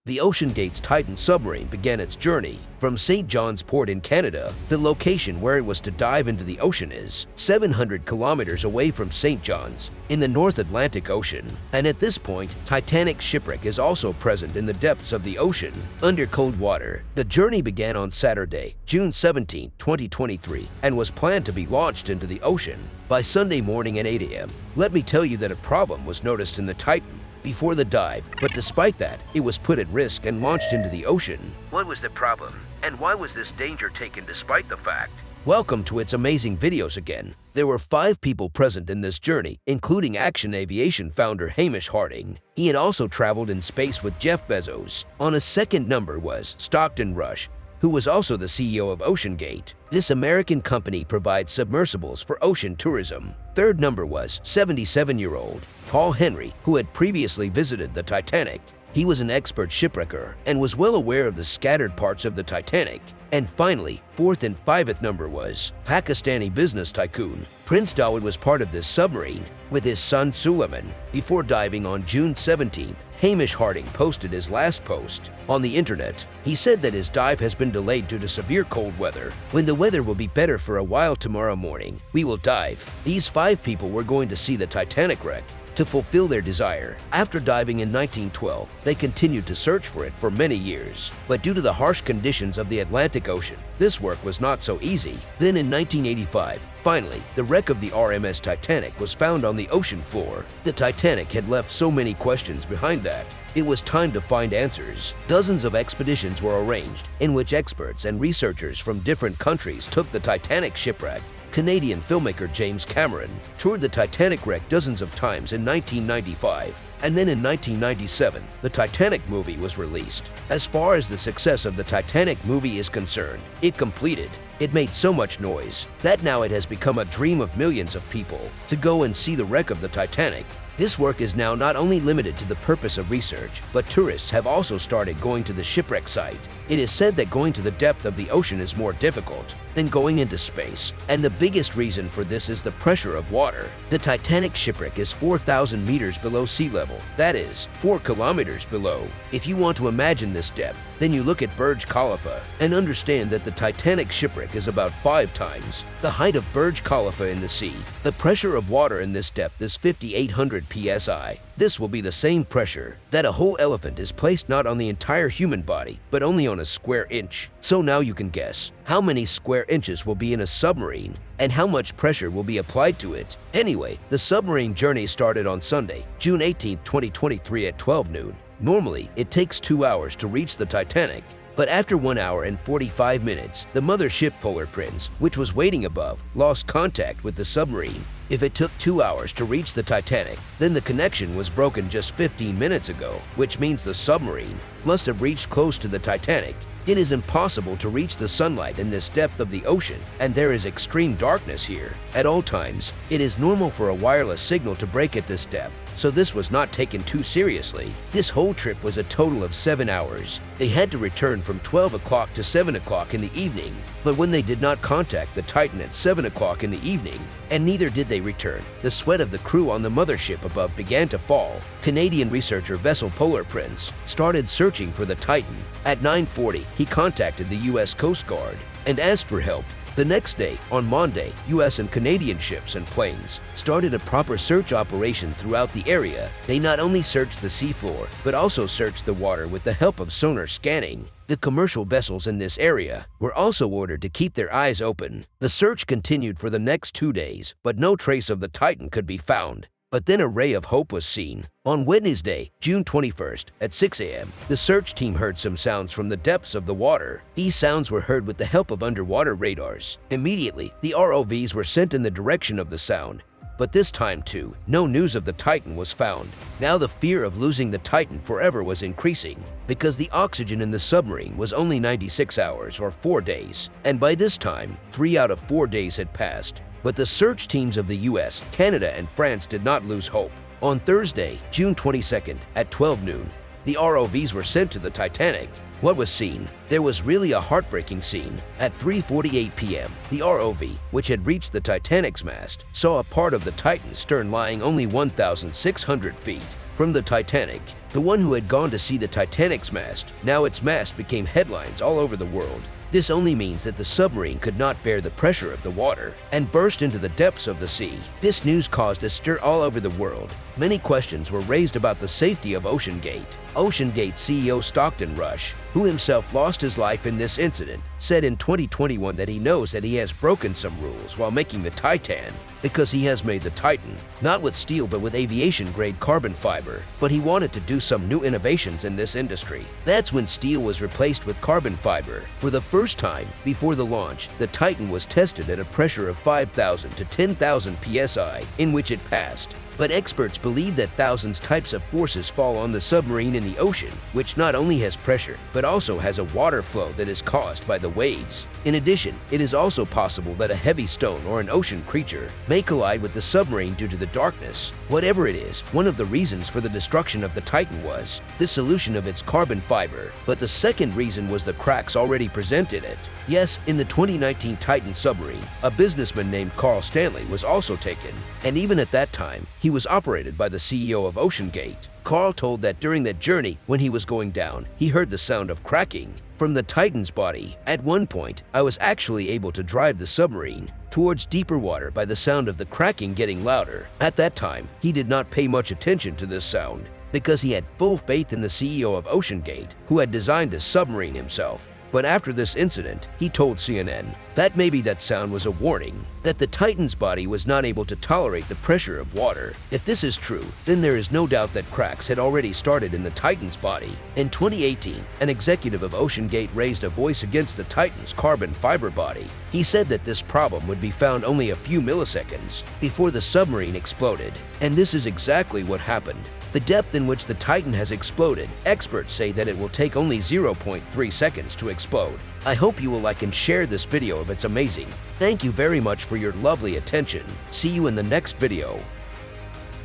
The OceanGate's Titan submarine began its journey from St. John's Port in Canada. The location where it was to dive into the ocean is 700 kilometers away from St. John's in the North Atlantic Ocean. And at this point, Titanic's shipwreck is also present in the depths of the ocean, under cold water. The journey began on Saturday, June 17, 2023, and was planned to be launched into the ocean by Sunday morning at 8 a.m. Let me tell you that a problem was noticed in the Titan before the dive, but despite that, it was put at risk and launched into the ocean. What was the problem? And why was this danger taken despite the fact? Welcome to its amazing videos again. There were 5 people present in this journey, including Action Aviation founder Hamish Harding. He had also traveled in space with Jeff Bezos. On a second number was Stockton Rush, who was also the CEO of OceanGate. This American company provides submersibles for ocean tourism. Third number was 77-year-old Paul Henry, who had previously visited the Titanic. He was an expert shipwrecker and was well aware of the scattered parts of the Titanic. And finally, fourth and fifth number was Pakistani business tycoon Prince Dawood was part of this submarine with his son Suleiman. Before diving on June 17th, Hamish Harding posted his last post on the internet. He said that his dive has been delayed due to severe cold weather. When the weather will be better for a while tomorrow morning, we will dive. These 5 people were going to see the Titanic wreck to fulfill their desire. After diving in 1912, they continued to search for it for many years. But due to the harsh conditions of the Atlantic Ocean, this work was not so easy. Then in 1985, finally, the wreck of the RMS Titanic was found on the ocean floor. The Titanic had left so many questions behind that it was time to find answers. Dozens of expeditions were arranged, in which experts and researchers from different countries took the Titanic shipwreck. Canadian filmmaker James Cameron toured the Titanic wreck dozens of times in 1995, and then in 1997, the Titanic movie was released. As far as the success of the Titanic movie is concerned, it completed. It made so much noise that now it has become a dream of millions of people to go and see the wreck of the Titanic. This work is now not only limited to the purpose of research, but tourists have also started going to the shipwreck site. It is said that going to the depth of the ocean is more difficult than going into space, and the biggest reason for this is the pressure of water. The Titanic shipwreck is 4,000 meters below sea level, that is, 4 kilometers below. If you want to imagine this depth, then you look at Burj Khalifa and understand that the Titanic shipwreck is about 5 times the height of Burj Khalifa in the sea. The pressure of water in this depth is 5,800 psi. This will be the same pressure that a whole elephant is placed not on the entire human body, but only on a square inch. So now you can guess how many square inches will be in a submarine and how much pressure will be applied to it. Anyway, the submarine journey started on Sunday, June 18, 2023 at 12 noon. Normally, it takes 2 hours to reach the Titanic. But after 1 hour and 45 minutes, the mothership Polar Prince, which was waiting above, lost contact with the submarine. If it took 2 hours to reach the Titanic, then the connection was broken just 15 minutes ago, which means the submarine must have reached close to the Titanic. It is impossible to reach the sunlight in this depth of the ocean, and there is extreme darkness here. At all times, it is normal for a wireless signal to break at this depth, so this was not taken too seriously. This whole trip was a total of 7 hours. They had to return from 12 o'clock to 7 o'clock in the evening, but when they did not contact the Titan at 7 o'clock in the evening, and neither did they return, the sweat of the crew on the mothership above began to fall. Canadian researcher vessel Polar Prince started searching for the Titan. At 9:40, he contacted the U.S. Coast Guard and asked for help. The next day, on Monday, U.S. and Canadian ships and planes started a proper search operation throughout the area. They not only searched the seafloor, but also searched the water with the help of sonar scanning. The commercial vessels in this area were also ordered to keep their eyes open. The search continued for the next 2 days, but no trace of the Titan could be found. But then a ray of hope was seen. On Wednesday, June 21st, at 6 a.m., the search team heard some sounds from the depths of the water. These sounds were heard with the help of underwater radars. Immediately, the ROVs were sent in the direction of the sound. But this time too, no news of the Titan was found. Now the fear of losing the Titan forever was increasing because the oxygen in the submarine was only 96 hours or 4 days. And by this time, 3 out of 4 days had passed. But the search teams of the US, Canada, and France did not lose hope. On Thursday, June 22nd, at 12 noon, the ROVs were sent to the Titanic. What was seen? There was really a heartbreaking scene. At 3:48 p.m., the ROV, which had reached the Titanic's mast, saw a part of the Titan's stern lying only 1,600 feet From the Titanic, the one who had gone to see the Titanic's mast, now its mast became headlines all over the world. This only means that the submarine could not bear the pressure of the water and burst into the depths of the sea. This news caused a stir all over the world. Many questions were raised about the safety of OceanGate. OceanGate CEO Stockton Rush, who himself lost his life in this incident, said in 2021 that he knows that he has broken some rules while making the Titan because he has made the Titan, not with steel but with aviation-grade carbon fiber, but he wanted to do some new innovations in this industry. That's when steel was replaced with carbon fiber. For the first time, before the launch, the Titan was tested at a pressure of 5,000 to 10,000 psi, in which it passed. But experts believe that thousands types of forces fall on the submarine in the ocean, which not only has pressure, but also has a water flow that is caused by the waves. In addition, it is also possible that a heavy stone or an ocean creature may collide with the submarine due to the darkness. Whatever it is, one of the reasons for the destruction of the Titan was the solution of its carbon fiber, but the second reason was the cracks already present in it. Yes, in the 2019 Titan submarine, a businessman named Carl Stanley was also taken, and even at that time, he was operated by the CEO of OceanGate. Carl told that during that journey, when he was going down, he heard the sound of cracking from the Titan's body. At one point, I was actually able to drive the submarine towards deeper water by the sound of the cracking getting louder. At that time, he did not pay much attention to this sound because he had full faith in the CEO of OceanGate, who had designed the submarine himself. But after this incident, he told CNN that maybe that sound was a warning that the Titan's body was not able to tolerate the pressure of water. If this is true, then there is no doubt that cracks had already started in the Titan's body. In 2018, an executive of OceanGate raised a voice against the Titan's carbon fiber body. He said that this problem would be found only a few milliseconds before the submarine exploded, and this is exactly what happened. The depth in which the Titan has exploded, experts say that it will take only 0.3 seconds to explode. I hope you will like and share this video if it's amazing. Thank you very much for your lovely attention. See you in the next video.